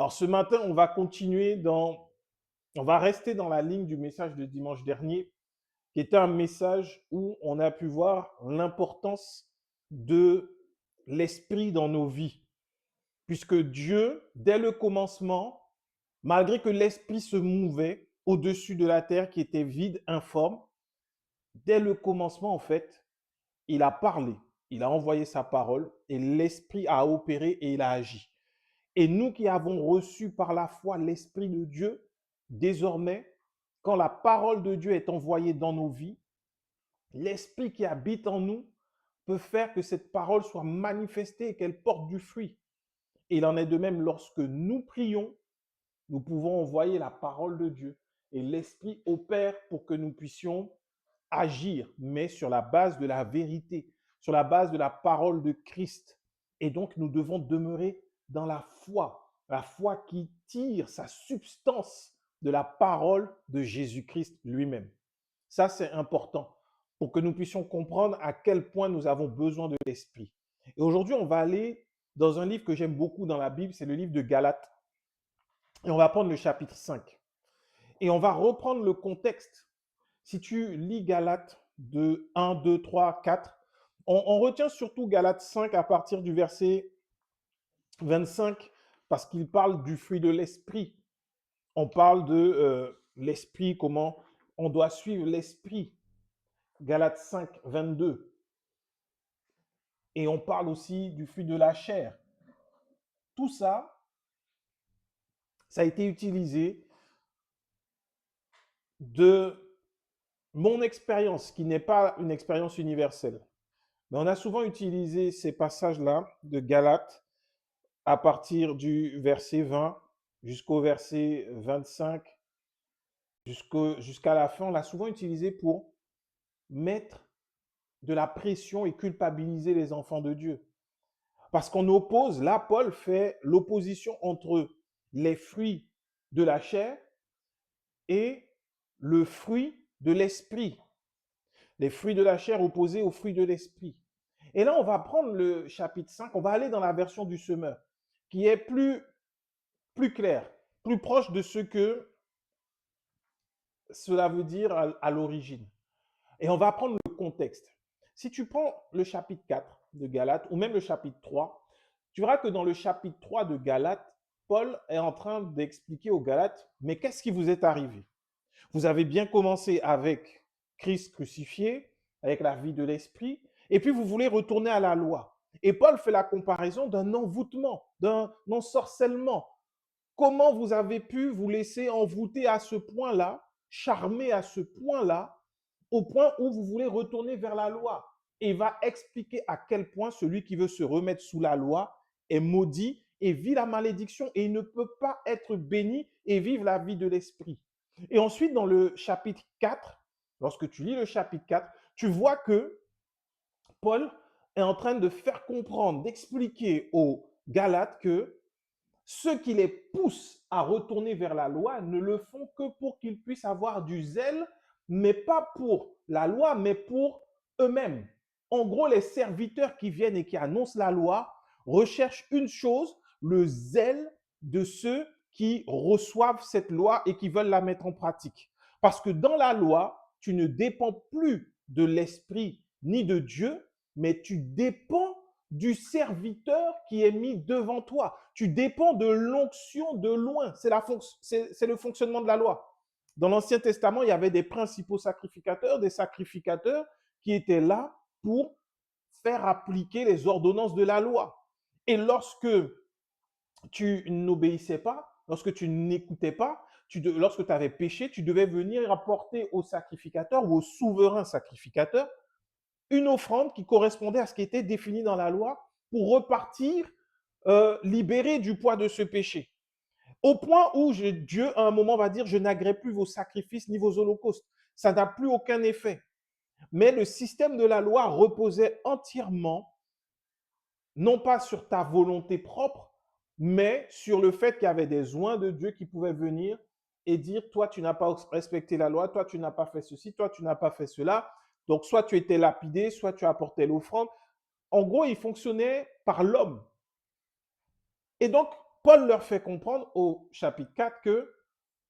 Alors ce matin, on va rester dans la ligne du message de dimanche dernier, qui était un message où on a pu voir l'importance de l'esprit dans nos vies. Puisque Dieu, dès le commencement, malgré que l'esprit se mouvait au-dessus de la terre qui était vide, informe, dès le commencement, en fait, il a parlé, il a envoyé sa parole et l'esprit a opéré et il a agi. Et nous qui avons reçu par la foi l'Esprit de Dieu, désormais, quand la parole de Dieu est envoyée dans nos vies, l'Esprit qui habite en nous peut faire que cette parole soit manifestée et qu'elle porte du fruit. Et il en est de même lorsque nous prions, nous pouvons envoyer la parole de Dieu et l'Esprit opère pour que nous puissions agir, mais sur la base de la vérité, sur la base de la parole de Christ. Et donc, nous devons demeurer dans la foi qui tire sa substance de la parole de Jésus-Christ lui-même. Ça, c'est important pour que nous puissions comprendre à quel point nous avons besoin de l'Esprit. Et aujourd'hui, on va aller dans un livre que j'aime beaucoup dans la Bible, c'est le livre de Galates. Et on va prendre le chapitre 5. Et on va reprendre le contexte. Si tu lis Galates de 1, 2, 3, 4, on retient surtout Galates 5 à partir du verset 25 parce qu'il parle du fruit de l'esprit. On parle de l'esprit, comment on doit suivre l'esprit. Galates 5, 22. Et on parle aussi du fruit de la chair. Tout ça, ça a été utilisé de mon expérience, qui n'est pas une expérience universelle. Mais on a souvent utilisé ces passages-là de Galates à partir du verset 20 jusqu'au verset 25, jusqu'à la fin. On l'a souvent utilisé pour mettre de la pression et culpabiliser les enfants de Dieu. Parce qu'on oppose, là, Paul fait l'opposition entre les fruits de la chair et le fruit de l'esprit. Les fruits de la chair opposés aux fruits de l'esprit. Et là, on va prendre le chapitre 5, on va aller dans la version du semeur, qui est plus clair, plus proche de ce que cela veut dire à l'origine. Et on va prendre le contexte. Si tu prends le chapitre 4 de Galates ou même le chapitre 3, tu verras que dans le chapitre 3 de Galates, Paul est en train d'expliquer aux Galates, mais qu'est-ce qui vous est arrivé? Vous avez bien commencé avec Christ crucifié, avec la vie de l'esprit, et puis vous voulez retourner à la loi. Et Paul fait la comparaison d'un envoûtement, d'un ensorcellement. Comment vous avez pu vous laisser envoûter à ce point-là, charmer à ce point-là, au point où vous voulez retourner vers la loi? Et il va expliquer à quel point celui qui veut se remettre sous la loi est maudit et vit la malédiction et il ne peut pas être béni et vivre la vie de l'esprit. Et ensuite, dans le chapitre 4, lorsque tu lis le chapitre 4, tu vois que Paul est en train de faire comprendre, d'expliquer aux Galates que ceux qui les poussent à retourner vers la loi ne le font que pour qu'ils puissent avoir du zèle, mais pas pour la loi, mais pour eux-mêmes. En gros, les serviteurs qui viennent et qui annoncent la loi recherchent une chose, le zèle de ceux qui reçoivent cette loi et qui veulent la mettre en pratique. Parce que dans la loi, tu ne dépends plus de l'esprit ni de Dieu, mais tu dépends du serviteur qui est mis devant toi. Tu dépends de l'onction de loin. C'est le fonctionnement de la loi. Dans l'Ancien Testament, il y avait des principaux sacrificateurs, des sacrificateurs qui étaient là pour faire appliquer les ordonnances de la loi. Et lorsque tu n'obéissais pas, lorsque tu n'écoutais pas, lorsque tu avais péché, tu devais venir apporter au sacrificateur ou au souverain sacrificateur une offrande qui correspondait à ce qui était défini dans la loi pour repartir libéré du poids de ce péché. Au point où Dieu, à un moment, va dire, je n'agrée plus vos sacrifices ni vos holocaustes. Ça n'a plus aucun effet. Mais le système de la loi reposait entièrement, non pas sur ta volonté propre, mais sur le fait qu'il y avait des oints de Dieu qui pouvaient venir et dire, toi, tu n'as pas respecté la loi, toi, tu n'as pas fait ceci, toi, tu n'as pas fait cela. Donc, soit tu étais lapidé, soit tu apportais l'offrande. En gros, il fonctionnait par l'homme. Et donc, Paul leur fait comprendre au chapitre 4 que,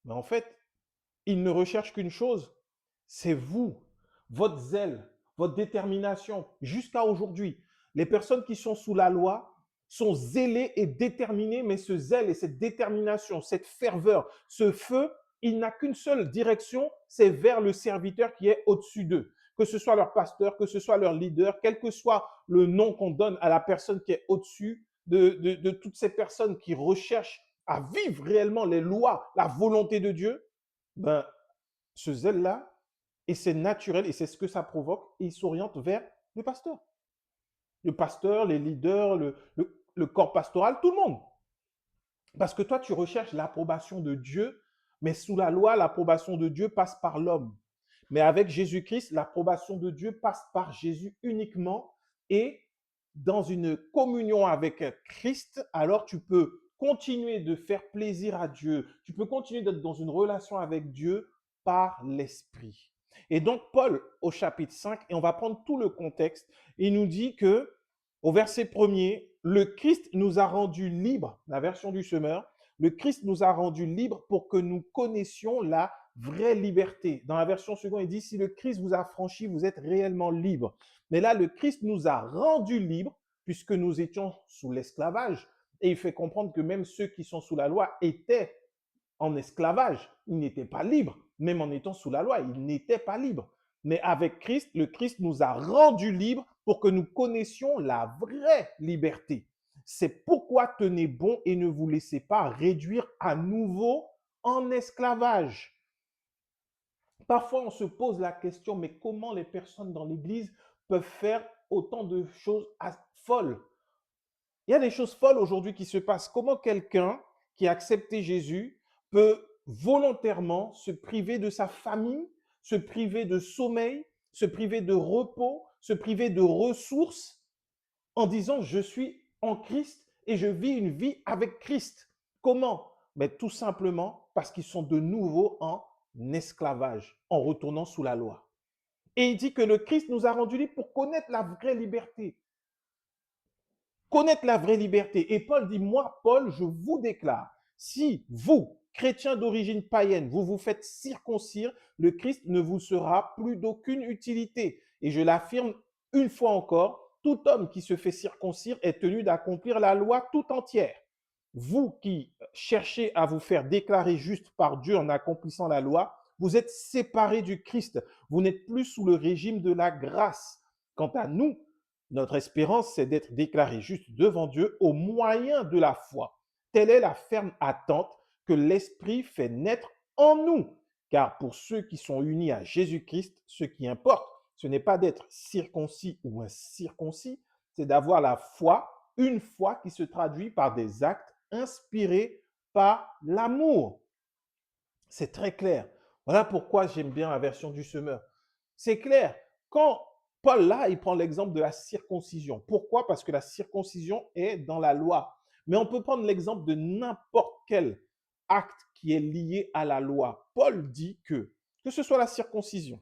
mais en fait, ils ne recherchent qu'une chose, c'est vous, votre zèle, votre détermination. Jusqu'à aujourd'hui, les personnes qui sont sous la loi sont zélées et déterminées, mais ce zèle et cette détermination, cette ferveur, ce feu, il n'a qu'une seule direction, c'est vers le serviteur qui est au-dessus d'eux. Que ce soit leur pasteur, que ce soit leur leader, quel que soit le nom qu'on donne à la personne qui est au-dessus de toutes ces personnes qui recherchent à vivre réellement les lois, la volonté de Dieu, ben, ce zèle-là, et c'est naturel, et c'est ce que ça provoque, il s'oriente vers le pasteur. Le pasteur, les leaders, le corps pastoral, tout le monde. Parce que toi, tu recherches l'approbation de Dieu, mais sous la loi, l'approbation de Dieu passe par l'homme. Mais avec Jésus-Christ, l'approbation de Dieu passe par Jésus uniquement, et dans une communion avec Christ, alors tu peux continuer de faire plaisir à Dieu, tu peux continuer d'être dans une relation avec Dieu par l'Esprit. Et donc Paul, au chapitre 5, et on va prendre tout le contexte, il nous dit que, au verset 1er, le Christ nous a rendus libres, la version du semeur, le Christ nous a rendus libres pour que nous connaissions la vraie liberté. Dans la version seconde, il dit, si le Christ vous a franchi, vous êtes réellement libre. Mais là, le Christ nous a rendus libres puisque nous étions sous l'esclavage. Et il fait comprendre que même ceux qui sont sous la loi étaient en esclavage. Ils n'étaient pas libres. Même en étant sous la loi, ils n'étaient pas libres. Mais avec Christ, le Christ nous a rendus libres pour que nous connaissions la vraie liberté. C'est pourquoi tenez bon et ne vous laissez pas réduire à nouveau en esclavage. Parfois, on se pose la question, mais comment les personnes dans l'Église peuvent faire autant de choses folles? Il y a des choses folles aujourd'hui qui se passent. Comment quelqu'un qui a accepté Jésus peut volontairement se priver de sa famille, se priver de sommeil, se priver de repos, se priver de ressources en disant je suis en Christ et je vis une vie avec Christ. Comment? Mais tout simplement parce qu'ils sont de nouveau en esclavage, en retournant sous la loi. Et il dit que le Christ nous a rendus libres pour connaître la vraie liberté. Connaître la vraie liberté. Et Paul dit, moi, Paul, je vous déclare, si vous, chrétiens d'origine païenne, vous vous faites circoncire, le Christ ne vous sera plus d'aucune utilité. Et je l'affirme une fois encore, tout homme qui se fait circoncire est tenu d'accomplir la loi tout entière. Vous qui cherchez à vous faire déclarer juste par Dieu en accomplissant la loi, vous êtes séparés du Christ. Vous n'êtes plus sous le régime de la grâce. Quant à nous, notre espérance, c'est d'être déclaré juste devant Dieu au moyen de la foi. Telle est la ferme attente que l'Esprit fait naître en nous. Car pour ceux qui sont unis à Jésus-Christ, ce qui importe, ce n'est pas d'être circoncis ou incirconcis, c'est d'avoir la foi, une foi qui se traduit par des actes inspirés par l'amour. C'est très clair. Voilà pourquoi j'aime bien la version du semeur. C'est clair. Quand Paul, là, il prend l'exemple de la circoncision. Pourquoi? Parce que la circoncision est dans la loi. Mais on peut prendre l'exemple de n'importe quel acte qui est lié à la loi. Paul dit que ce soit la circoncision,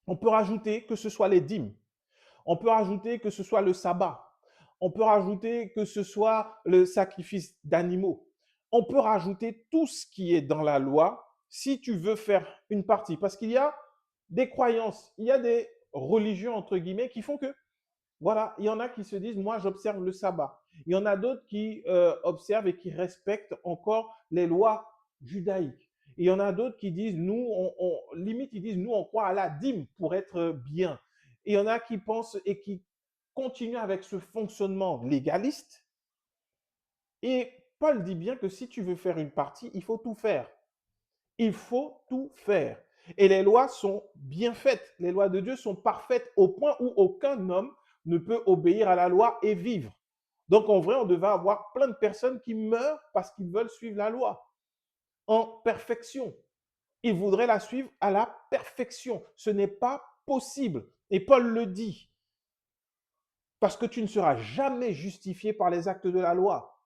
on peut rajouter que ce soit les dîmes, on peut rajouter que ce soit le sabbat, on peut rajouter que ce soit le sacrifice d'animaux, on peut rajouter tout ce qui est dans la loi si tu veux faire une partie. Parce qu'il y a des croyances, il y a des religions, entre guillemets, qui font que, voilà, il y en a qui se disent, moi, j'observe le sabbat. Il y en a d'autres qui observent et qui respectent encore les lois judaïques. Il y en a d'autres qui disent, nous, limite, ils disent, nous, on croit à la dîme pour être bien. Et il y en a qui pensent et qui continuent avec ce fonctionnement légaliste. Et Paul dit bien que si tu veux faire une partie, il faut tout faire. Il faut tout faire. Et les lois sont bien faites. Les lois de Dieu sont parfaites au point où aucun homme ne peut obéir à la loi et vivre. Donc en vrai, on devait avoir plein de personnes qui meurent parce qu'ils veulent suivre la loi en perfection. Ils voudraient la suivre à la perfection. Ce n'est pas possible. Et Paul le dit. Parce que tu ne seras jamais justifié par les actes de la loi.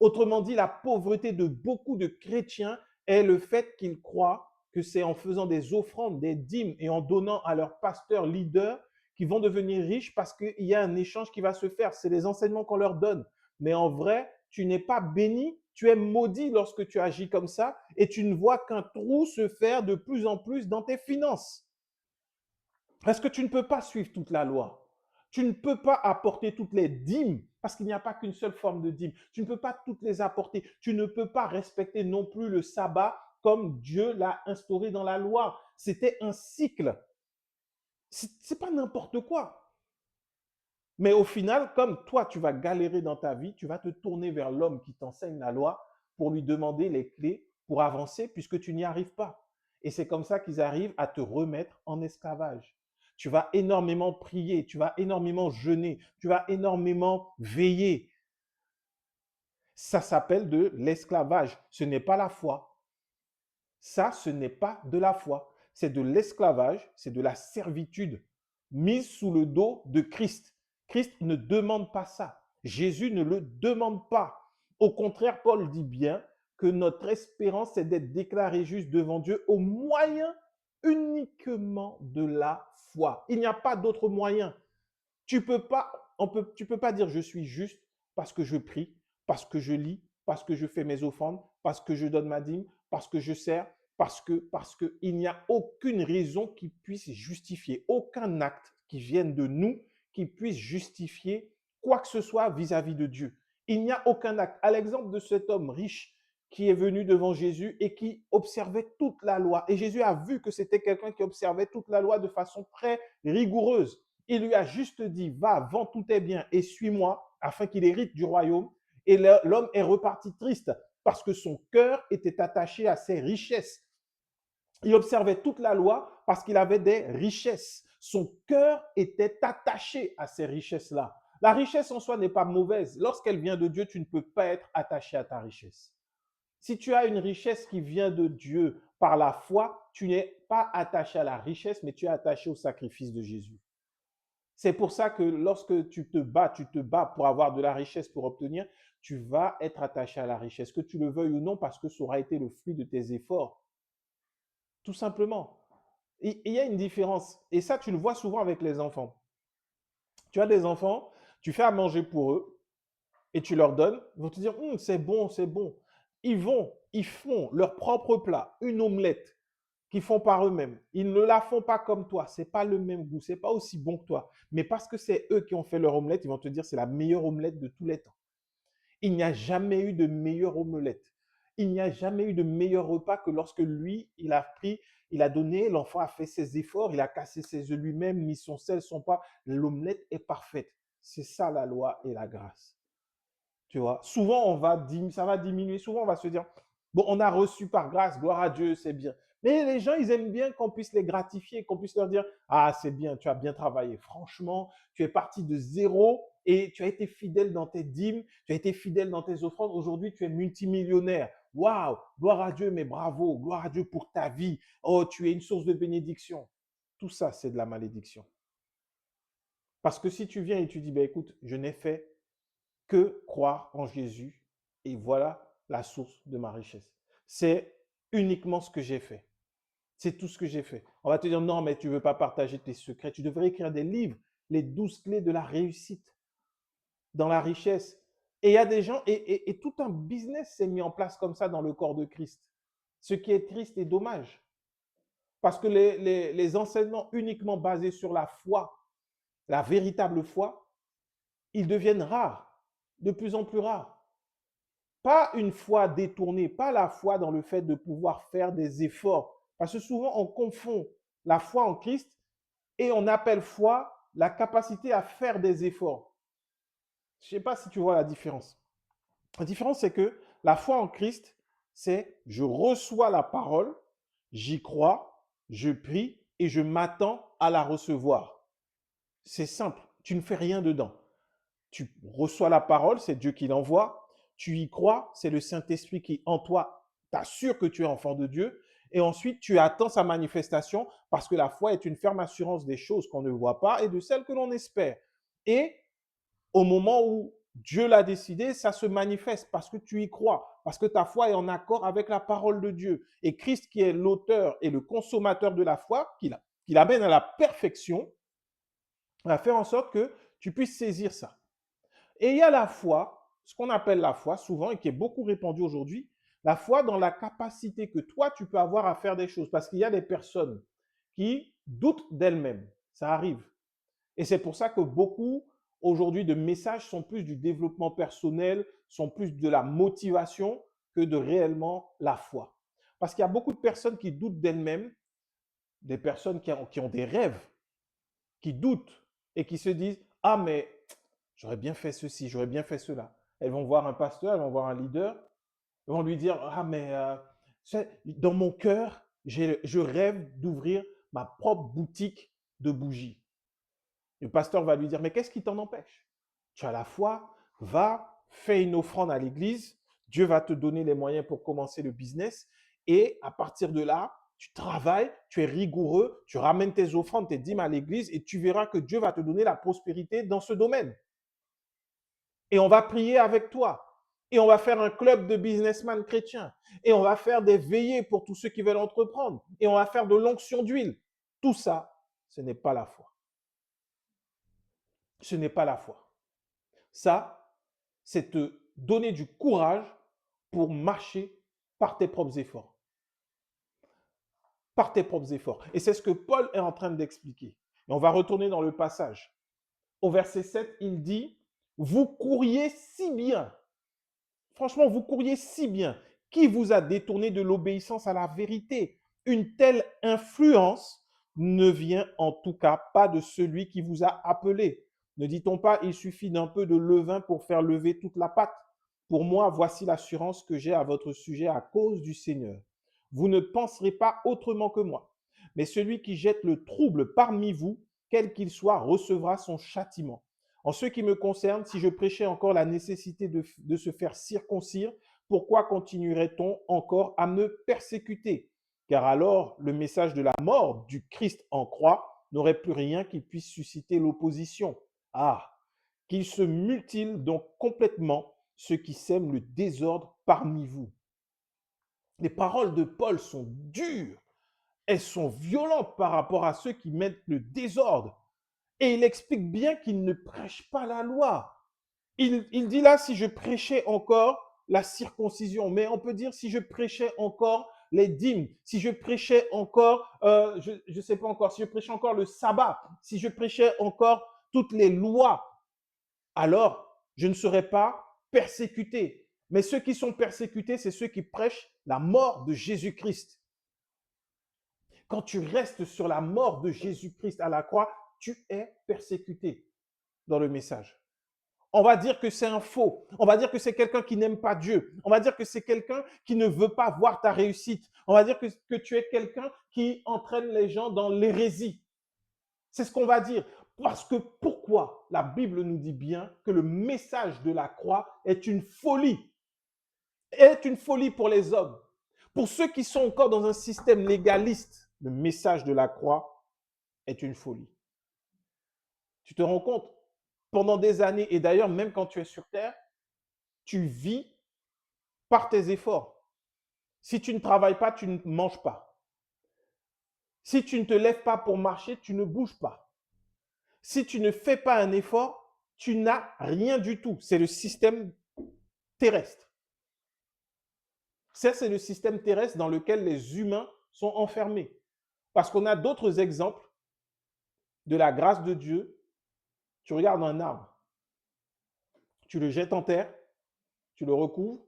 Autrement dit, la pauvreté de beaucoup de chrétiens est le fait qu'ils croient que c'est en faisant des offrandes, des dîmes et en donnant à leurs pasteurs, leaders, qu'ils vont devenir riches parce qu'il y a un échange qui va se faire. C'est les enseignements qu'on leur donne. Mais en vrai, tu n'es pas béni, Tu es maudit lorsque tu agis comme ça et tu ne vois qu'un trou se faire de plus en plus dans tes finances. Parce que tu ne peux pas suivre toute la loi. Tu ne peux pas apporter toutes les dîmes parce qu'il n'y a pas qu'une seule forme de dîme. Tu ne peux pas toutes les apporter. Tu ne peux pas respecter non plus le sabbat comme Dieu l'a instauré dans la loi. C'était un cycle. C'est pas n'importe quoi. Mais au final, comme toi, tu vas galérer dans ta vie, tu vas te tourner vers l'homme qui t'enseigne la loi pour lui demander les clés pour avancer puisque tu n'y arrives pas. Et c'est comme ça qu'ils arrivent à te remettre en esclavage. Tu vas énormément prier, tu vas énormément jeûner, tu vas énormément veiller. Ça s'appelle de l'esclavage. Ce n'est pas la foi. Ça, ce n'est pas de la foi. C'est de l'esclavage, c'est de la servitude mise sous le dos de Christ. Christ ne demande pas ça. Jésus ne le demande pas. Au contraire, Paul dit bien que notre espérance, c'est d'être déclaré juste devant Dieu au moyen uniquement de la foi. Il n'y a pas d'autre moyen. Tu peux pas, tu peux pas dire je suis juste parce que je prie, parce que je lis, parce que je fais mes offrandes, parce que je donne ma dîme, parce que je sers, parce que il n'y a aucune raison qui puisse justifier, aucun acte qui vienne de nous qui puisse justifier quoi que ce soit vis-à-vis de Dieu. Il n'y a aucun acte. À l'exemple de cet homme riche qui est venu devant Jésus et qui observait toute la loi. Et Jésus a vu que c'était quelqu'un qui observait toute la loi de façon très rigoureuse. Il lui a juste dit, va, vends tous tes biens et suis-moi afin qu'il hérite du royaume. Et l'homme est reparti triste parce que son cœur était attaché à ses richesses. Il observait toute la loi parce qu'il avait des richesses. Son cœur était attaché à ces richesses-là. La richesse en soi n'est pas mauvaise. Lorsqu'elle vient de Dieu, tu ne peux pas être attaché à ta richesse. Si tu as une richesse qui vient de Dieu par la foi, tu n'es pas attaché à la richesse, mais tu es attaché au sacrifice de Jésus. C'est pour ça que lorsque tu te bats pour avoir de la richesse, pour obtenir, tu vas être attaché à la richesse, que tu le veuilles ou non, parce que ça aura été le fruit de tes efforts. Tout simplement. Il y a une différence. Et ça, tu le vois souvent avec les enfants. Tu as des enfants, tu fais à manger pour eux et tu leur donnes, ils vont te dire, c'est bon, c'est bon. Ils font leur propre plat, une omelette qu'ils font par eux-mêmes. Ils ne la font pas comme toi. C'est pas le même goût. C'est pas aussi bon que toi. Mais parce que c'est eux qui ont fait leur omelette, ils vont te dire c'est la meilleure omelette de tous les temps. Il n'y a jamais eu de meilleure omelette. Il n'y a jamais eu de meilleur repas que lorsque lui, il a pris, il a donné, l'enfant a fait ses efforts, il a cassé ses œufs lui-même, mis son sel, son poivre. L'omelette est parfaite. C'est ça la loi et la grâce. Tu vois, souvent ça va diminuer. Souvent on va se dire, bon, on a reçu par grâce, gloire à Dieu, c'est bien. Mais les gens, ils aiment bien qu'on puisse les gratifier, qu'on puisse leur dire, ah, c'est bien, tu as bien travaillé. Franchement, tu es parti de zéro et tu as été fidèle dans tes dîmes, tu as été fidèle dans tes offrandes. Aujourd'hui, tu es multimillionnaire. Waouh, gloire à Dieu, mais bravo, gloire à Dieu pour ta vie. Oh, tu es une source de bénédiction. Tout ça, c'est de la malédiction. Parce que si tu viens et tu dis, ben, écoute, je n'ai fait que croire en Jésus et voilà la source de ma richesse. C'est uniquement ce que j'ai fait. C'est tout ce que j'ai fait. On va te dire, non, mais tu ne veux pas partager tes secrets. Tu devrais écrire des livres, les 12 clés de la réussite dans la richesse. Et il y a des gens, et tout un business s'est mis en place comme ça dans le corps de Christ. Ce qui est triste et dommage. Parce que les enseignements uniquement basés sur la foi, la véritable foi, ils deviennent rares, de plus en plus rares. Pas une foi détournée, pas la foi dans le fait de pouvoir faire des efforts. Parce que souvent, on confond la foi en Christ et on appelle foi la capacité à faire des efforts. Je ne sais pas si tu vois la différence. La différence, c'est que la foi en Christ, c'est je reçois la parole, j'y crois, je prie et je m'attends à la recevoir. C'est simple, tu ne fais rien dedans. Tu reçois la parole, c'est Dieu qui l'envoie. Tu y crois, c'est le Saint-Esprit qui en toi t'assure que tu es enfant de Dieu. Et ensuite, tu attends sa manifestation parce que la foi est une ferme assurance des choses qu'on ne voit pas et de celles que l'on espère. Et au moment où Dieu l'a décidé, ça se manifeste parce que tu y crois, parce que ta foi est en accord avec la parole de Dieu. Et Christ, qui est l'auteur et le consommateur de la foi, qui l'amène à la perfection, va faire en sorte que tu puisses saisir ça. Et il y a la foi, ce qu'on appelle la foi souvent et qui est beaucoup répandu aujourd'hui, la foi dans la capacité que toi, tu peux avoir à faire des choses. Parce qu'il y a des personnes qui doutent d'elles-mêmes. Ça arrive. Et c'est pour ça que beaucoup aujourd'hui de messages sont plus du développement personnel, sont plus de la motivation que de réellement la foi. Parce qu'il y a beaucoup de personnes qui doutent d'elles-mêmes, des personnes qui ont des rêves, qui doutent et qui se disent, ah mais j'aurais bien fait ceci, j'aurais bien fait cela. Elles vont voir un pasteur, elles vont voir un leader, elles vont lui dire, ah mais dans mon cœur, je rêve d'ouvrir ma propre boutique de bougies. Le pasteur va lui dire, mais qu'est-ce qui t'en empêche? Tu as la foi, va, fais une offrande à l'église, Dieu va te donner les moyens pour commencer le business et à partir de là, tu travailles, tu es rigoureux, tu ramènes tes offrandes, tes dîmes à l'église et tu verras que Dieu va te donner la prospérité dans ce domaine. Et on va prier avec toi. Et on va faire un club de businessmen chrétiens. Et on va faire des veillées pour tous ceux qui veulent entreprendre. Et on va faire de l'onction d'huile. Tout ça, ce n'est pas la foi. Ce n'est pas la foi. Ça, c'est te donner du courage pour marcher par tes propres efforts. Par tes propres efforts. Et c'est ce que Paul est en train d'expliquer. Et on va retourner dans le passage. Au verset 7, il dit, vous couriez si bien. Franchement, vous couriez si bien. Qui vous a détourné de l'obéissance à la vérité? Une telle influence ne vient en tout cas pas de celui qui vous a appelé. Ne dit-on pas, il suffit d'un peu de levain pour faire lever toute la pâte? Pour moi, voici l'assurance que j'ai à votre sujet à cause du Seigneur. Vous ne penserez pas autrement que moi. Mais celui qui jette le trouble parmi vous, quel qu'il soit, recevra son châtiment. En ce qui me concerne, si je prêchais encore la nécessité de se faire circoncire, pourquoi continuerait-on encore à me persécuter? Car alors le message de la mort du Christ en croix n'aurait plus rien qui puisse susciter l'opposition. Ah, qu'il se mutile donc complètement ceux qui sèment le désordre parmi vous. Les paroles de Paul sont dures, elles sont violentes par rapport à ceux qui mettent le désordre. Et il explique bien qu'il ne prêche pas la loi. Il dit là, si je prêchais encore la circoncision, mais on peut dire si je prêchais encore les dîmes, si je prêchais encore, je ne sais pas encore, si je prêchais encore le sabbat, si je prêchais encore toutes les lois, alors je ne serais pas persécuté. Mais ceux qui sont persécutés, c'est ceux qui prêchent la mort de Jésus-Christ. Quand tu restes sur la mort de Jésus-Christ à la croix, tu es persécuté dans le message. On va dire que c'est un faux. On va dire que c'est quelqu'un qui n'aime pas Dieu. On va dire que c'est quelqu'un qui ne veut pas voir ta réussite. On va dire que tu es quelqu'un qui entraîne les gens dans l'hérésie. C'est ce qu'on va dire. Parce que pourquoi la Bible nous dit bien que le message de la croix est une folie. Est une folie pour les hommes. Pour ceux qui sont encore dans un système légaliste, le message de la croix est une folie. Tu te rends compte? Pendant des années, et d'ailleurs, même quand tu es sur Terre, tu vis par tes efforts. Si tu ne travailles pas, tu ne manges pas. Si tu ne te lèves pas pour marcher, tu ne bouges pas. Si tu ne fais pas un effort, tu n'as rien du tout. C'est le système terrestre. Ça, c'est le système terrestre dans lequel les humains sont enfermés. Parce qu'on a d'autres exemples de la grâce de Dieu. Tu regardes un arbre, tu le jettes en terre, tu le recouvres,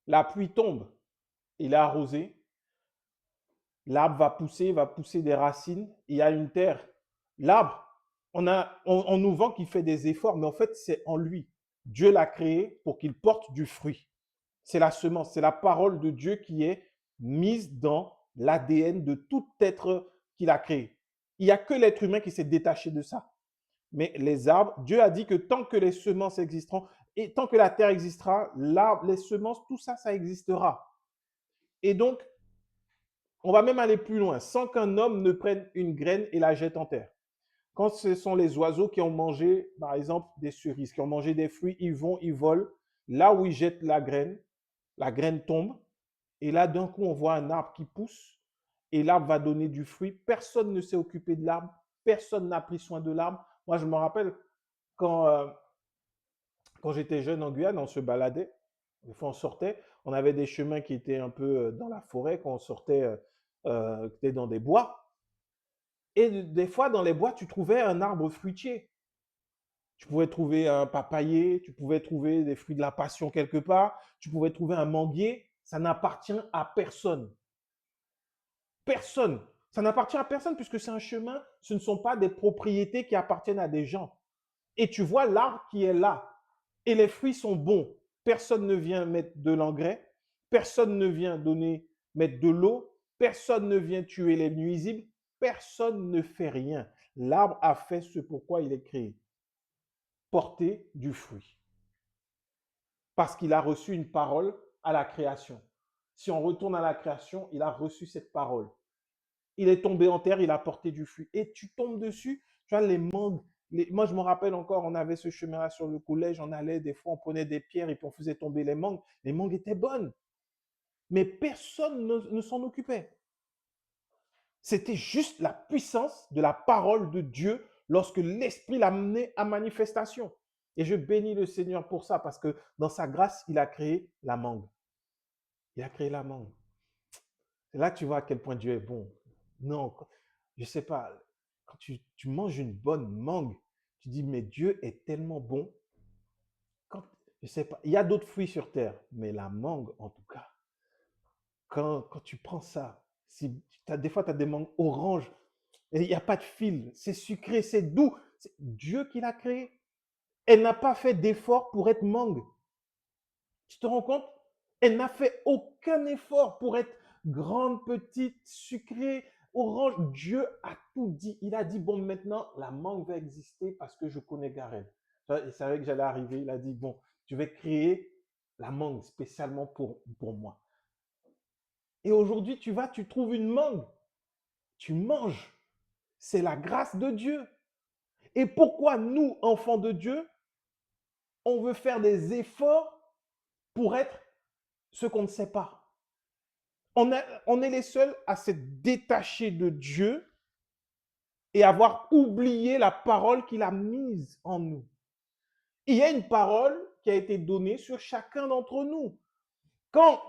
la pluie tombe, il est arrosé, l'arbre va pousser des racines, il y a une terre. L'arbre, on nous vend qu'il fait des efforts, mais en fait, c'est en lui. Dieu l'a créé pour qu'il porte du fruit. C'est la semence, c'est la parole de Dieu qui est mise dans l'ADN de tout être qu'il a créé. Il n'y a que l'être humain qui s'est détaché de ça. Mais les arbres, Dieu a dit que tant que les semences existeront, et tant que la terre existera, l'arbre, les semences, tout ça, ça existera. Et donc, on va même aller plus loin, sans qu'un homme ne prenne une graine et la jette en terre. Quand ce sont les oiseaux qui ont mangé, par exemple, des cerises, qui ont mangé des fruits, ils vont, ils volent. Là où ils jettent la graine tombe. Et là, d'un coup, on voit un arbre qui pousse. Et l'arbre va donner du fruit. Personne ne s'est occupé de l'arbre. Personne n'a pris soin de l'arbre. Moi, je me rappelle quand Quand j'étais jeune en Guyane, on se baladait. Des fois, on sortait. On avait des chemins qui étaient un peu dans la forêt quand on sortait dans des bois. Et des fois, dans les bois, tu trouvais un arbre fruitier. Tu pouvais trouver un papayer, tu pouvais trouver des fruits de la passion quelque part, tu pouvais trouver un manguier. Ça n'appartient à personne. Personne. Ça n'appartient à personne puisque c'est un chemin. Ce ne sont pas des propriétés qui appartiennent à des gens. Et tu vois l'arbre qui est là. Et les fruits sont bons. Personne ne vient mettre de l'engrais. Personne ne vient mettre de l'eau. Personne ne vient tuer les nuisibles. Personne ne fait rien. L'arbre a fait ce pourquoi il est créé. Porter du fruit. Parce qu'il a reçu une parole à la création. Si on retourne à la création, il a reçu cette parole. Il est tombé en terre, il a porté du fruit. Et tu tombes dessus, tu vois, les mangues. Moi, je me rappelle encore, on avait ce chemin-là sur le collège, on allait, des fois, on prenait des pierres et puis on faisait tomber les mangues. Les mangues étaient bonnes, mais personne ne s'en occupait. C'était juste la puissance de la parole de Dieu lorsque l'Esprit l'a mené à manifestation. Et je bénis le Seigneur pour ça, parce que dans sa grâce, il a créé la mangue. Il a créé la mangue. C'est là que tu vois à quel point Dieu est bon. Non, je ne sais pas, quand tu manges une bonne mangue, tu dis, mais Dieu est tellement bon. Quand, je ne sais pas, il y a d'autres fruits sur terre, mais la mangue, en tout cas, quand tu prends ça, des fois, tu as des mangues oranges, et il n'y a pas de fil, c'est sucré, c'est doux. C'est Dieu qui l'a créé. Elle n'a pas fait d'effort pour être mangue. Tu te rends compte? Elle n'a fait aucun effort pour être grande, petite, sucrée, orange. Dieu a tout dit. Il a dit, bon, maintenant, la mangue va exister parce que je connais Gareth. Il savait que j'allais arriver. Il a dit, bon, je vais créer la mangue spécialement pour moi. Et aujourd'hui, tu trouves une mangue. Tu manges. C'est la grâce de Dieu. Et pourquoi nous, enfants de Dieu, on veut faire des efforts pour être ce qu'on ne sait pas? On est les seuls à s'être détachés de Dieu et avoir oublié la parole qu'il a mise en nous. Il y a une parole qui a été donnée sur chacun d'entre nous. Quand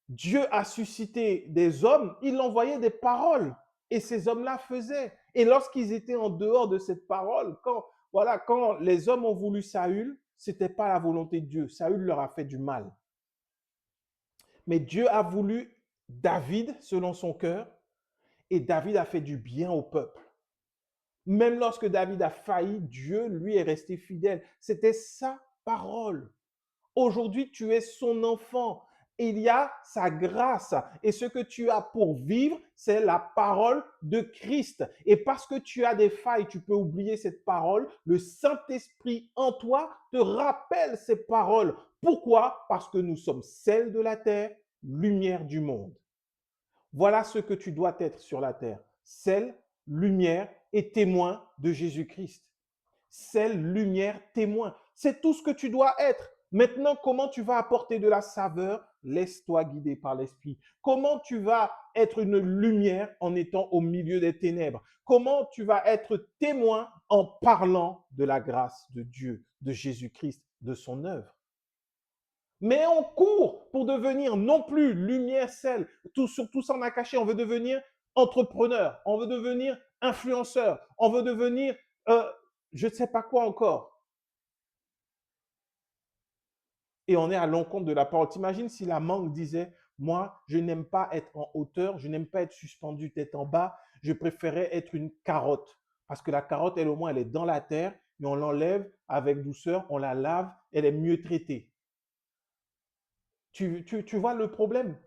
Dieu a suscité des hommes, il envoyait des paroles et ces hommes-là faisaient. Et lorsqu'ils étaient en dehors de cette parole, quand les hommes ont voulu Saül, ce n'était pas la volonté de Dieu. Saül leur a fait du mal. Mais Dieu a voulu David selon son cœur. Et David a fait du bien au peuple. Même lorsque David a failli, Dieu lui est resté fidèle. C'était sa parole. Aujourd'hui, tu es son enfant. Il y a sa grâce. Et ce que tu as pour vivre, c'est la parole de Christ. Et parce que tu as des failles, tu peux oublier cette parole. Le Saint-Esprit en toi te rappelle ces paroles. Pourquoi? Parce que nous sommes sel de la terre, lumière du monde. Voilà ce que tu dois être sur la terre. Sel, lumière et témoin de Jésus-Christ. Sel, lumière, témoin. C'est tout ce que tu dois être. Maintenant, comment tu vas apporter de la saveur? Laisse-toi guider par l'Esprit. Comment tu vas être une lumière en étant au milieu des ténèbres? Comment tu vas être témoin en parlant de la grâce de Dieu, de Jésus-Christ, de son œuvre? Mais on court pour devenir non plus lumière, sel. Tout ça, on a caché. On veut devenir entrepreneur. On veut devenir influenceur. On veut devenir je ne sais pas quoi encore. Et on est à l'encontre de la parole. T'imagines si la mangue disait, moi, je n'aime pas être en hauteur, je n'aime pas être suspendu tête en bas, je préférais être une carotte. Parce que la carotte, elle au moins, elle est dans la terre, et on l'enlève avec douceur, on la lave, elle est mieux traitée. Tu vois le problème?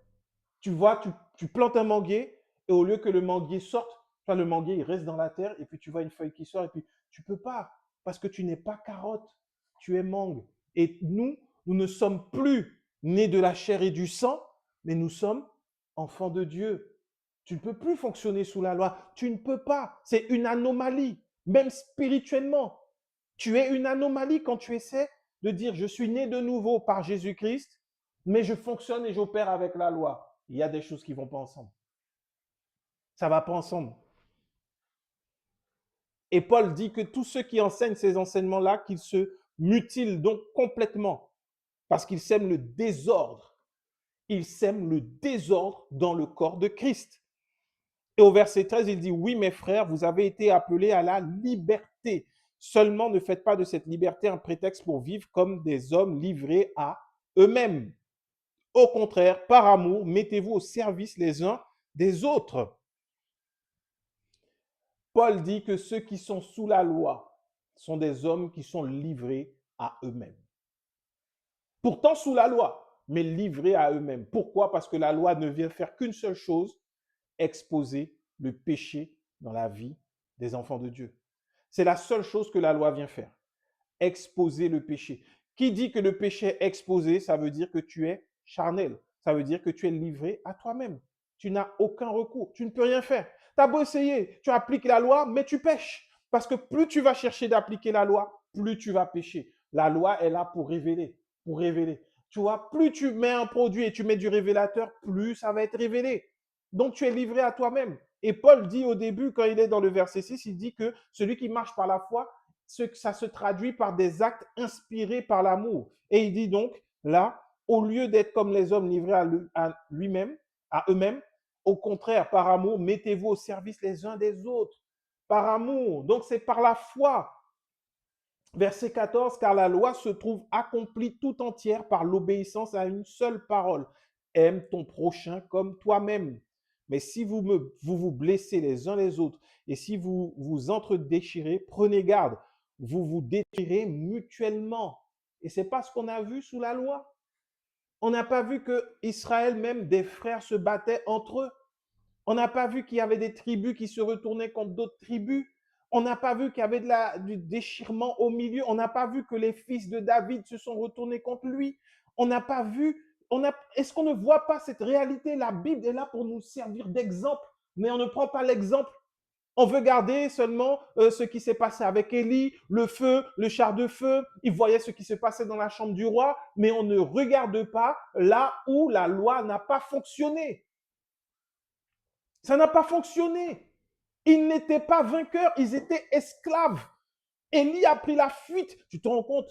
Tu plantes un manguier et au lieu que le manguier sorte, enfin, le manguier il reste dans la terre et puis tu vois une feuille qui sort et puis tu peux pas parce que tu n'es pas carotte, tu es mangue. Et nous ne sommes plus nés de la chair et du sang, mais nous sommes enfants de Dieu. Tu ne peux plus fonctionner sous la loi. Tu ne peux pas. C'est une anomalie, même spirituellement. Tu es une anomalie quand tu essaies de dire je suis né de nouveau par Jésus-Christ, mais je fonctionne et j'opère avec la loi. Il y a des choses qui ne vont pas ensemble. Ça ne va pas ensemble. Et Paul dit que tous ceux qui enseignent ces enseignements-là, qu'ils se mutile donc complètement parce qu'il sème le désordre. Il sème le désordre dans le corps de Christ. Et au verset 13, il dit, oui, mes frères, vous avez été appelés à la liberté. Seulement, ne faites pas de cette liberté un prétexte pour vivre comme des hommes livrés à eux-mêmes. Au contraire, par amour, mettez-vous au service les uns des autres. Paul dit que ceux qui sont sous la loi sont des hommes qui sont livrés à eux-mêmes. Pourtant sous la loi, mais livrés à eux-mêmes. Pourquoi? Parce que la loi ne vient faire qu'une seule chose, exposer le péché dans la vie des enfants de Dieu. C'est la seule chose que la loi vient faire, exposer le péché. Qui dit que le péché est exposé, ça veut dire que tu es charnel, ça veut dire que tu es livré à toi-même. Tu n'as aucun recours, tu ne peux rien faire. Tu as beau essayer, tu appliques la loi, mais tu pèches. Parce que plus tu vas chercher d'appliquer la loi, plus tu vas pécher. La loi est là pour révéler, pour révéler. Tu vois, plus tu mets un produit et tu mets du révélateur, plus ça va être révélé. Donc tu es livré à toi-même. Et Paul dit au début, quand il est dans le verset 6, il dit que celui qui marche par la foi, ça se traduit par des actes inspirés par l'amour. Et il dit donc, là, au lieu d'être comme les hommes livrés à lui-même, à eux-mêmes, au contraire, par amour, mettez-vous au service les uns des autres. Par amour. Donc c'est par la foi. Verset 14, car la loi se trouve accomplie tout entière par l'obéissance à une seule parole. Aime ton prochain comme toi-même. Mais si vous blessez les uns les autres et si vous vous entre-déchirez, prenez garde. Vous vous déchirez mutuellement. Et ce n'est pas ce qu'on a vu sous la loi. On n'a pas vu que Israël, même des frères, se battaient entre eux. On n'a pas vu qu'il y avait des tribus qui se retournaient contre d'autres tribus. On n'a pas vu qu'il y avait du déchirement au milieu. On n'a pas vu que les fils de David se sont retournés contre lui. On n'a pas vu. Est-ce qu'on ne voit pas cette réalité? La Bible est là pour nous servir d'exemple, mais on ne prend pas l'exemple. On veut garder seulement ce qui s'est passé avec Élie, le feu, le char de feu. Il voyait ce qui se passait dans la chambre du roi, mais on ne regarde pas là où la loi n'a pas fonctionné. Ça n'a pas fonctionné. Ils n'étaient pas vainqueurs, ils étaient esclaves. Élie a pris la fuite. Tu te rends compte?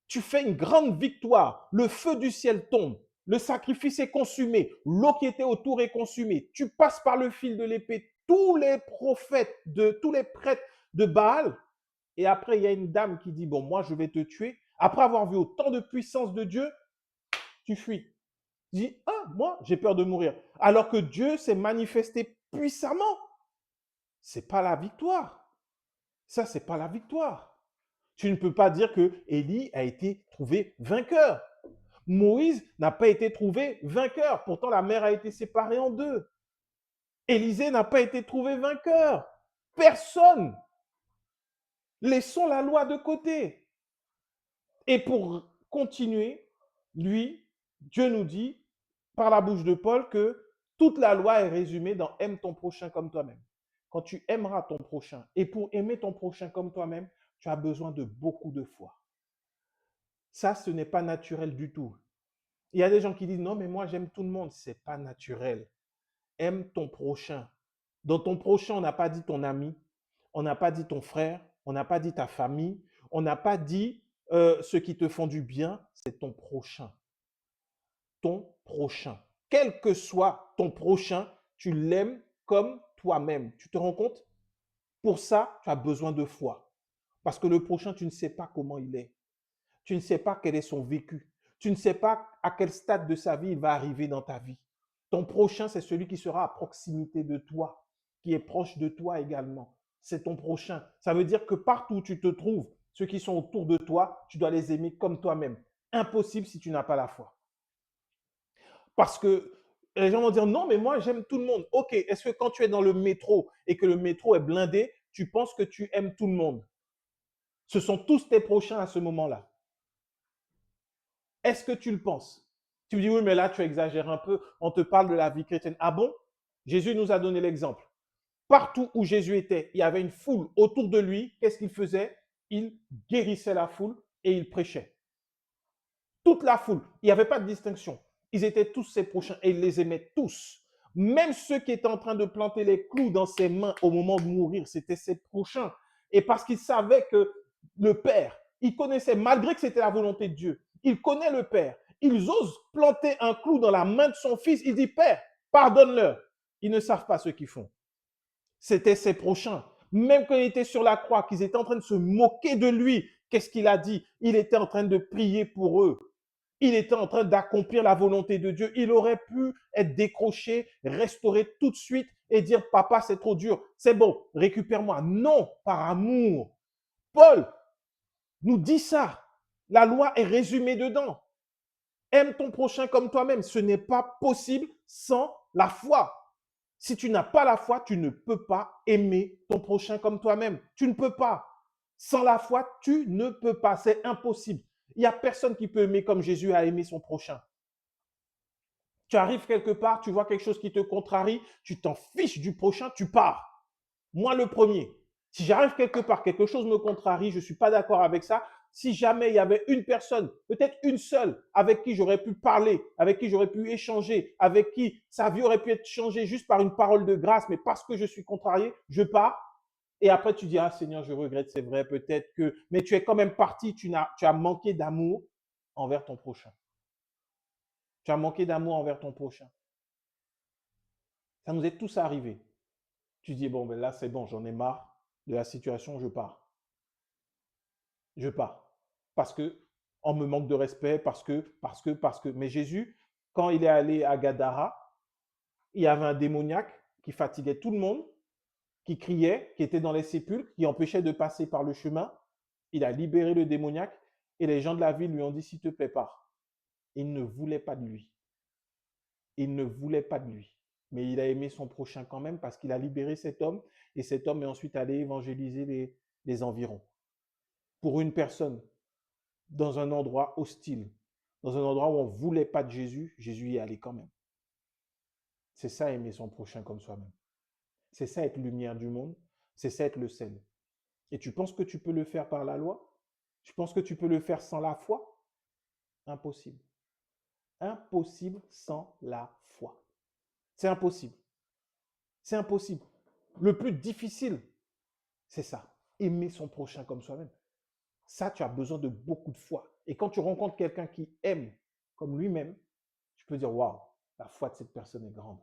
Tu fais une grande victoire. Le feu du ciel tombe. Le sacrifice est consumé. L'eau qui était autour est consumée. Tu passes par le fil de l'épée. Tous les prophètes, tous les prêtres de Baal. Et après, il y a une dame qui dit, bon, moi, je vais te tuer. Après avoir vu autant de puissance de Dieu, tu fuis. Tu dis, ah, moi, j'ai peur de mourir. Alors que Dieu s'est manifesté puissamment. C'est pas la victoire. Ça, c'est pas la victoire. Tu ne peux pas dire que Élie a été trouvé vainqueur. Moïse n'a pas été trouvé vainqueur. Pourtant, la mer a été séparée en deux. Élisée n'a pas été trouvé vainqueur. Personne. Laissons la loi de côté. Et pour continuer, lui, Dieu nous dit, par la bouche de Paul, que toute la loi est résumée dans aime ton prochain comme toi-même. Quand tu aimeras ton prochain, et pour aimer ton prochain comme toi-même, tu as besoin de beaucoup de foi. Ça, ce n'est pas naturel du tout. Il y a des gens qui disent, non, mais moi, j'aime tout le monde. Ce n'est pas naturel. Aime ton prochain. Dans ton prochain, on n'a pas dit ton ami, on n'a pas dit ton frère, on n'a pas dit ta famille, on n'a pas dit ceux qui te font du bien, c'est ton prochain. Ton prochain. Quel que soit ton prochain, tu l'aimes comme toi-même. Tu te rends compte? Pour ça, tu as besoin de foi. Parce que le prochain, tu ne sais pas comment il est. Tu ne sais pas quel est son vécu. Tu ne sais pas à quel stade de sa vie il va arriver dans ta vie. Ton prochain, c'est celui qui sera à proximité de toi, qui est proche de toi également. C'est ton prochain. Ça veut dire que partout où tu te trouves, ceux qui sont autour de toi, tu dois les aimer comme toi-même. Impossible si tu n'as pas la foi. Parce que les gens vont dire, non, mais moi, j'aime tout le monde. OK, est-ce que quand tu es dans le métro et que le métro est blindé, tu penses que tu aimes tout le monde? Ce sont tous tes prochains à ce moment-là. Est-ce que tu le penses? Tu me dis, oui, mais là, tu exagères un peu. On te parle de la vie chrétienne. Ah bon? Jésus nous a donné l'exemple. Partout où Jésus était, il y avait une foule autour de lui. Qu'est-ce qu'il faisait? Il guérissait la foule et il prêchait. Toute la foule. Il n'y avait pas de distinction. Ils étaient tous ses prochains et il les aimait tous. Même ceux qui étaient en train de planter les clous dans ses mains au moment de mourir, c'était ses prochains. Et parce qu'il savait que le Père, Il connaissait, malgré que c'était la volonté de Dieu, il connaît le Père. Ils osent planter un clou dans la main de son fils. Il dit, Père, pardonne-leur. Ils ne savent pas ce qu'ils font. C'était ses prochains. Même quand il était sur la croix, qu'ils étaient en train de se moquer de lui, qu'est-ce qu'il a dit? Il était en train de prier pour eux. Il était en train d'accomplir la volonté de Dieu. Il aurait pu être décroché, restauré tout de suite et dire, papa, c'est trop dur. C'est bon, récupère-moi. Non, par amour. Paul nous dit ça. La loi est résumée dedans. Aime ton prochain comme toi-même. Ce n'est pas possible sans la foi. Si tu n'as pas la foi, tu ne peux pas aimer ton prochain comme toi-même. Tu ne peux pas. Sans la foi, tu ne peux pas. C'est impossible. Il n'y a personne qui peut aimer comme Jésus a aimé son prochain. Tu arrives quelque part, tu vois quelque chose qui te contrarie, tu t'en fiches du prochain, tu pars. Moi, le premier. Si j'arrive quelque part, quelque chose me contrarie, je ne suis pas d'accord avec ça. Si jamais il y avait une personne, peut-être une seule, avec qui j'aurais pu parler, avec qui j'aurais pu échanger, avec qui sa vie aurait pu être changée juste par une parole de grâce, mais parce que je suis contrarié, je pars. Et après, tu dis, ah Seigneur, je regrette, c'est vrai, peut-être que… Mais tu es quand même parti, tu as manqué d'amour envers ton prochain. Tu as manqué d'amour envers ton prochain. Ça nous est tous arrivé. Tu dis, bon, ben là, c'est bon, j'en ai marre de la situation, je pars. Je pars. Parce que on me manque de respect, parce que. Mais Jésus, quand il est allé à Gadara, il y avait un démoniaque qui fatiguait tout le monde, qui criait, qui était dans les sépulcres, qui empêchait de passer par le chemin. Il a libéré le démoniaque et les gens de la ville lui ont dit, s'il te plaît, pars. Il ne voulait pas de lui. Il ne voulait pas de lui. Mais il a aimé son prochain quand même parce qu'il a libéré cet homme et cet homme est ensuite allé évangéliser les environs. Pour une personne, dans un endroit hostile, dans un endroit où on ne voulait pas de Jésus, Jésus y est allé quand même. C'est ça aimer son prochain comme soi-même. C'est ça être lumière du monde. C'est ça être le sel. Et tu penses que tu peux le faire par la loi? Tu penses que tu peux le faire sans la foi? Impossible. Impossible sans la foi. C'est impossible. C'est impossible. Le plus difficile, c'est ça. Aimer son prochain comme soi-même. Ça, tu as besoin de beaucoup de foi. Et quand tu rencontres quelqu'un qui aime comme lui-même, tu peux dire, waouh, la foi de cette personne est grande.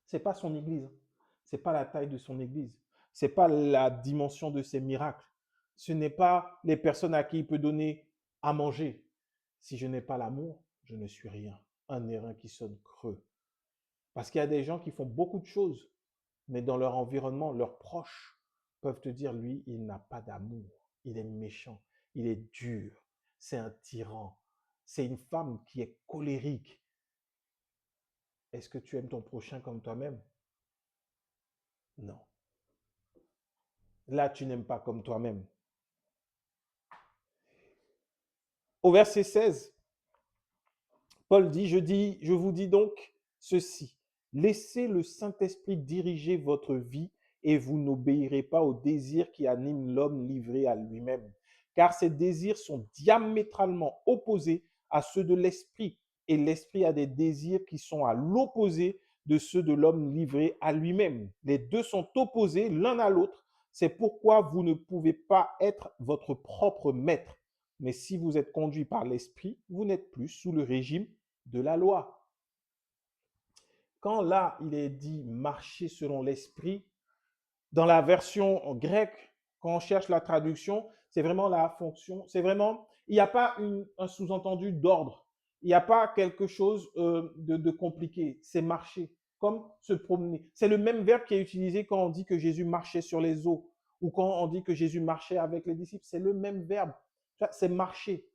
Ce n'est pas son église. Ce n'est pas la taille de son église. Ce n'est pas la dimension de ses miracles. Ce n'est pas les personnes à qui il peut donner à manger. Si je n'ai pas l'amour, je ne suis rien. Un airain qui sonne creux. Parce qu'il y a des gens qui font beaucoup de choses, mais dans leur environnement, leurs proches peuvent te dire, lui, il n'a pas d'amour, il est méchant, il est dur, c'est un tyran, c'est une femme qui est colérique. Est-ce que tu aimes ton prochain comme toi-même? Non. Là, tu n'aimes pas comme toi-même. Au verset 16, Paul dit, je vous dis donc ceci, laissez le Saint-Esprit diriger votre vie et vous n'obéirez pas aux désirs qui animent l'homme livré à lui-même. Car ces désirs sont diamétralement opposés à ceux de l'esprit. Et l'esprit a des désirs qui sont à l'opposé de ceux de l'homme livré à lui-même. Les deux sont opposés l'un à l'autre. C'est pourquoi vous ne pouvez pas être votre propre maître. Mais si vous êtes conduit par l'esprit, vous n'êtes plus sous le régime de la loi. Quand là, il est dit marcher selon l'esprit, dans la version grecque, quand on cherche la traduction, c'est vraiment la fonction, c'est vraiment, il n'y a pas un sous-entendu d'ordre, il n'y a pas quelque chose de compliqué, c'est marcher, comme se promener. C'est le même verbe qui est utilisé quand on dit que Jésus marchait sur les eaux ou quand on dit que Jésus marchait avec les disciples, c'est le même verbe, c'est marcher,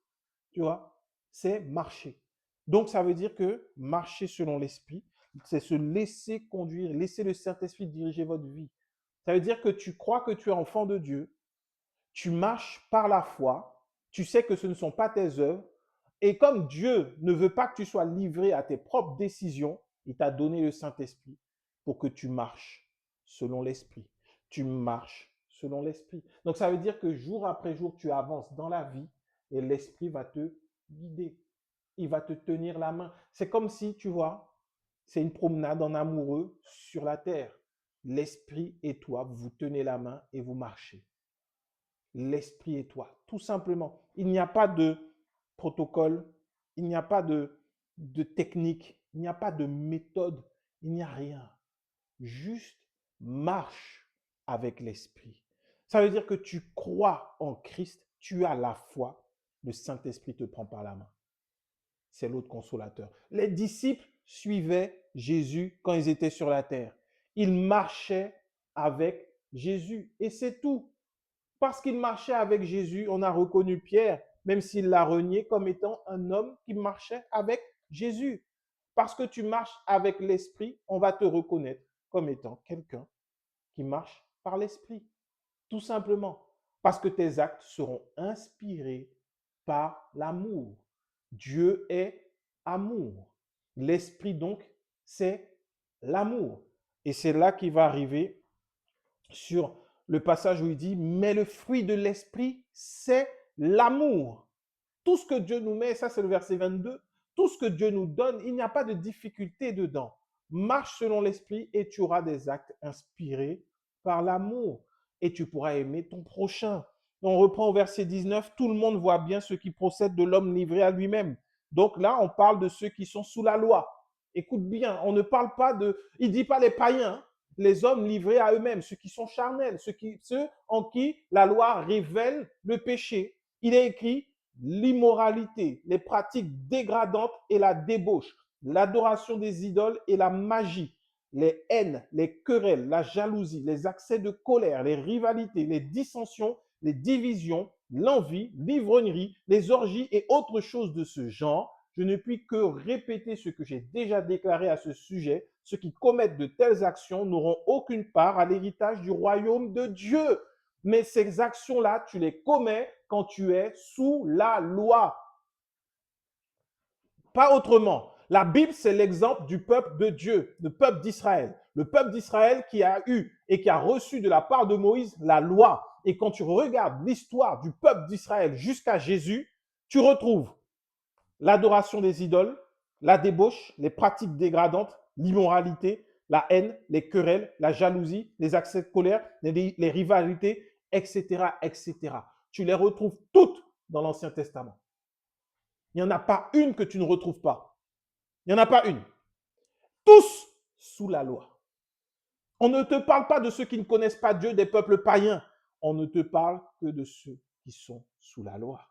tu vois, c'est marcher. Donc ça veut dire que marcher selon l'esprit, c'est se laisser conduire, laisser le Saint-Esprit diriger votre vie. Ça veut dire que tu crois que tu es enfant de Dieu, tu marches par la foi, tu sais que ce ne sont pas tes œuvres, et comme Dieu ne veut pas que tu sois livré à tes propres décisions, il t'a donné le Saint-Esprit pour que tu marches selon l'Esprit. Tu marches selon l'Esprit. Donc ça veut dire que jour après jour, tu avances dans la vie et l'Esprit va te guider. Il va te tenir la main. C'est comme si, tu vois, c'est une promenade en amoureux sur la terre. L'esprit et toi, vous tenez la main et vous marchez. l'Esprit et toi, tout simplement. Il n'y a pas de protocole, il n'y a pas de technique, il n'y a pas de méthode, il n'y a rien. Juste marche avec l'Esprit. Ça veut dire que tu crois en Christ, tu as la foi, le Saint-Esprit te prend par la main. C'est l'autre consolateur. Les disciples suivaient Jésus quand ils étaient sur la terre. Ils marchaient avec Jésus et c'est tout. Parce qu'ils marchaient avec Jésus, on a reconnu Pierre, même s'il l'a renié, comme étant un homme qui marchait avec Jésus. Parce que tu marches avec l'Esprit, on va te reconnaître comme étant quelqu'un qui marche par l'Esprit. Tout simplement. Parce que tes actes seront inspirés par l'amour. Dieu est amour. L'Esprit, donc, c'est l'amour. Et c'est là qu'il va arriver sur le passage où il dit, mais le fruit de l'Esprit, c'est l'amour. Tout ce que Dieu nous met, ça c'est le verset 22, tout ce que Dieu nous donne, il n'y a pas de difficulté dedans. Marche selon l'Esprit et tu auras des actes inspirés par l'amour et tu pourras aimer ton prochain. On reprend au verset 19, tout le monde voit bien ce qui procède de l'homme livré à lui-même. Donc là, on parle de ceux qui sont sous la loi. Écoute bien, on ne parle pas de, il ne dit pas les païens, les hommes livrés à eux-mêmes, ceux qui sont charnels, ceux en qui la loi révèle le péché. Il est écrit l'immoralité, les pratiques dégradantes et la débauche, l'adoration des idoles et la magie, les haines, les querelles, la jalousie, les accès de colère, les rivalités, les dissensions, les divisions, l'envie, l'ivrognerie, les orgies et autres choses de ce genre. Je ne puis que répéter ce que j'ai déjà déclaré à ce sujet. Ceux qui commettent de telles actions n'auront aucune part à l'héritage du royaume de Dieu. Mais ces actions-là, tu les commets quand tu es sous la loi. Pas autrement. La Bible, c'est l'exemple du peuple de Dieu, le peuple d'Israël. Le peuple d'Israël qui a eu et qui a reçu de la part de Moïse la loi. Et quand tu regardes l'histoire du peuple d'Israël jusqu'à Jésus, tu retrouves l'adoration des idoles, la débauche, les pratiques dégradantes, l'immoralité, la haine, les querelles, la jalousie, les accès de colère, les rivalités, etc., etc. Tu les retrouves toutes dans l'Ancien Testament. Il n'y en a pas une que tu ne retrouves pas. Il n'y en a pas une. Tous sous la loi. On ne te parle pas de ceux qui ne connaissent pas Dieu, des peuples païens. On ne te parle que de ceux qui sont sous la loi.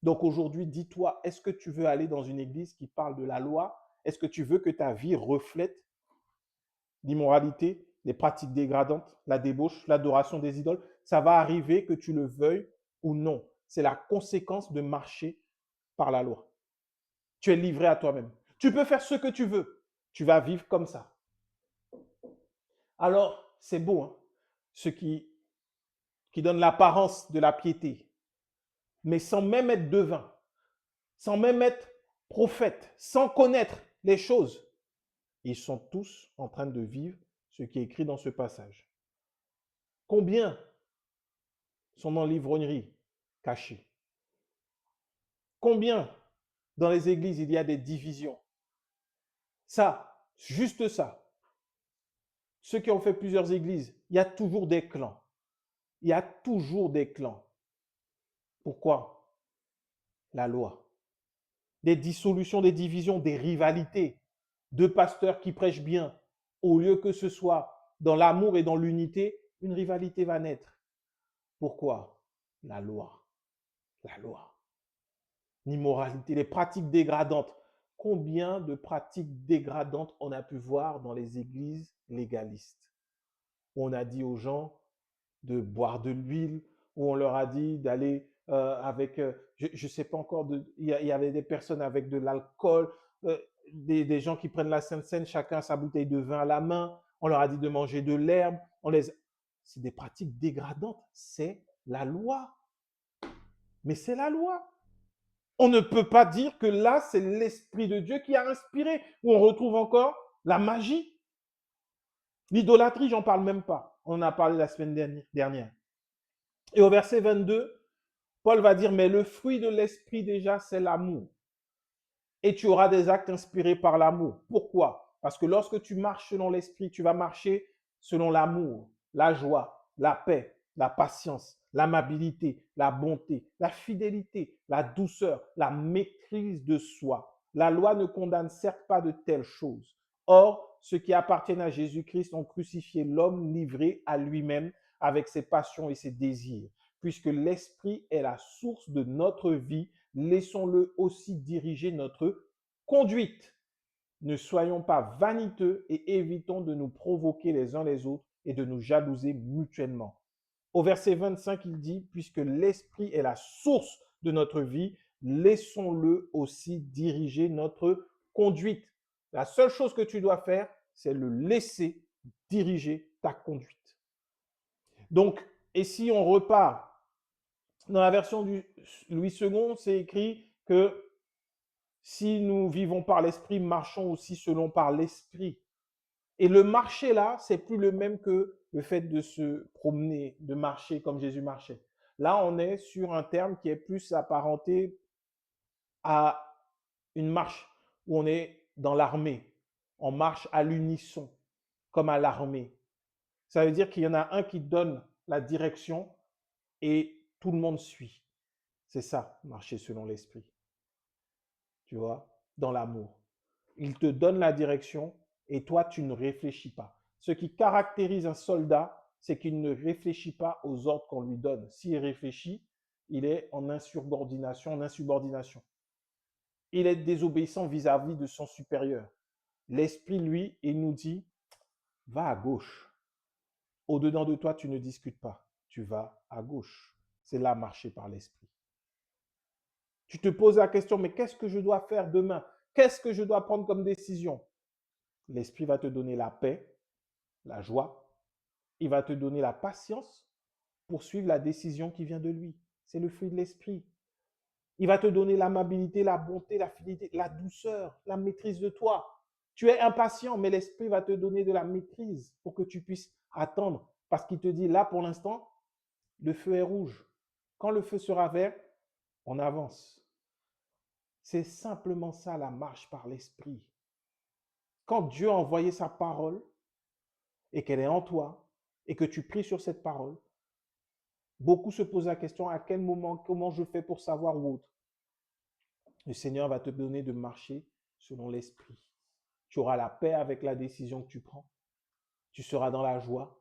Donc aujourd'hui, dis-toi, est-ce que tu veux aller dans une église qui parle de la loi? Est-ce que tu veux que ta vie reflète l'immoralité, les pratiques dégradantes, la débauche, l'adoration des idoles? Ça va arriver que tu le veuilles ou non. C'est la conséquence de marcher par la loi. Tu es livré à toi-même. Tu peux faire ce que tu veux. Tu vas vivre comme ça. Alors, c'est beau, hein? Ce qui donne l'apparence de la piété. Mais sans même être devin, sans même être prophète, sans connaître les choses, ils sont tous en train de vivre ce qui est écrit dans ce passage. Combien sont dans l'ivrognerie cachée? Combien dans les églises il y a des divisions? Ça, juste ça. Ceux qui ont fait plusieurs églises, il y a toujours des clans. Il y a toujours des clans. Pourquoi? La loi. Des dissolutions, des divisions, des rivalités. Deux pasteurs qui prêchent bien. Au lieu que ce soit dans l'amour et dans l'unité, une rivalité va naître. Pourquoi? La loi. La loi. L'immoralité, les pratiques dégradantes. Combien de pratiques dégradantes on a pu voir dans les églises légalistes? On a dit aux gens de boire de l'huile, où on leur a dit d'aller avec, je ne sais pas encore, il y avait des personnes avec de l'alcool, des gens qui prennent la Sainte Seine, chacun sa bouteille de vin à la main, on leur a dit de manger de l'herbe, c'est des pratiques dégradantes, c'est la loi. Mais c'est la loi. On ne peut pas dire que là, c'est l'Esprit de Dieu qui a inspiré, où on retrouve encore la magie. L'idolâtrie, j'en parle même pas. On en a parlé la semaine dernière. Et au verset 22, Paul va dire, mais le fruit de l'esprit déjà, c'est l'amour. Et tu auras des actes inspirés par l'amour. Pourquoi? Parce que lorsque tu marches selon l'esprit, tu vas marcher selon l'amour, la joie, la paix, la patience, l'amabilité, la bonté, la fidélité, la douceur, la maîtrise de soi. La loi ne condamne certes pas de telles choses. Or, ceux qui appartiennent à Jésus-Christ ont crucifié l'homme livré à lui-même avec ses passions et ses désirs. Puisque l'Esprit est la source de notre vie, laissons-le aussi diriger notre conduite. Ne soyons pas vaniteux et évitons de nous provoquer les uns les autres et de nous jalouser mutuellement. Au verset 25, il dit, puisque l'Esprit est la source de notre vie, laissons-le aussi diriger notre conduite. La seule chose que tu dois faire, c'est le laisser diriger ta conduite. Donc, et si on repart dans la version du Louis II, c'est écrit que si nous vivons par l'Esprit, marchons aussi selon par l'Esprit. Et le marcher là, c'est plus le même que le fait de se promener, de marcher comme Jésus marchait. Là, on est sur un terme qui est plus apparenté à une marche où on est dans l'armée. On marche à l'unisson, comme à l'armée. Ça veut dire qu'il y en a un qui donne la direction et tout le monde suit. C'est ça, marcher selon l'Esprit. Tu vois, dans l'amour. Il te donne la direction et toi, tu ne réfléchis pas. Ce qui caractérise un soldat, c'est qu'il ne réfléchit pas aux ordres qu'on lui donne. S'il réfléchit, il est en insubordination, Il est désobéissant vis-à-vis de son supérieur. L'Esprit, lui, il nous dit, va à gauche. Au-dedans de toi, tu ne discutes pas. Tu vas à gauche. C'est là marcher par l'Esprit. Tu te poses la question, mais qu'est-ce que je dois faire demain? Qu'est-ce que je dois prendre comme décision? L'Esprit va te donner la paix, la joie. Il va te donner la patience pour suivre la décision qui vient de lui. C'est le fruit de l'Esprit. Il va te donner l'amabilité, la bonté, la fidélité, la douceur, la maîtrise de toi. Tu es impatient, mais l'Esprit va te donner de la maîtrise pour que tu puisses attendre. Parce qu'il te dit, là, pour l'instant, le feu est rouge. Quand le feu sera vert, on avance. C'est simplement ça, la marche par l'Esprit. Quand Dieu a envoyé sa parole et qu'elle est en toi et que tu pries sur cette parole, beaucoup se posent la question à quel moment, comment je fais pour savoir ou autre. Le Seigneur va te donner de marcher selon l'Esprit. Tu auras la paix avec la décision que tu prends. Tu seras dans la joie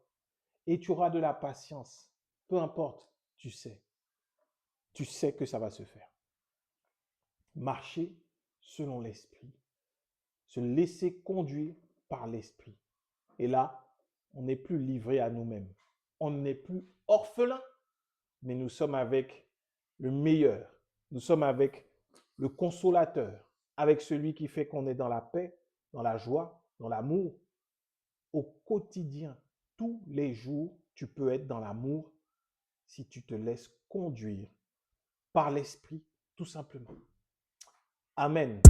et tu auras de la patience. Peu importe, tu sais. Tu sais que ça va se faire. Marcher selon l'Esprit. Se laisser conduire par l'Esprit. Et là, on n'est plus livré à nous-mêmes. On n'est plus orphelin, mais nous sommes avec le meilleur. Nous sommes avec le consolateur, avec celui qui fait qu'on est dans la paix, dans la joie, dans l'amour. Au quotidien, tous les jours, tu peux être dans l'amour si tu te laisses conduire par l'Esprit, tout simplement. Amen.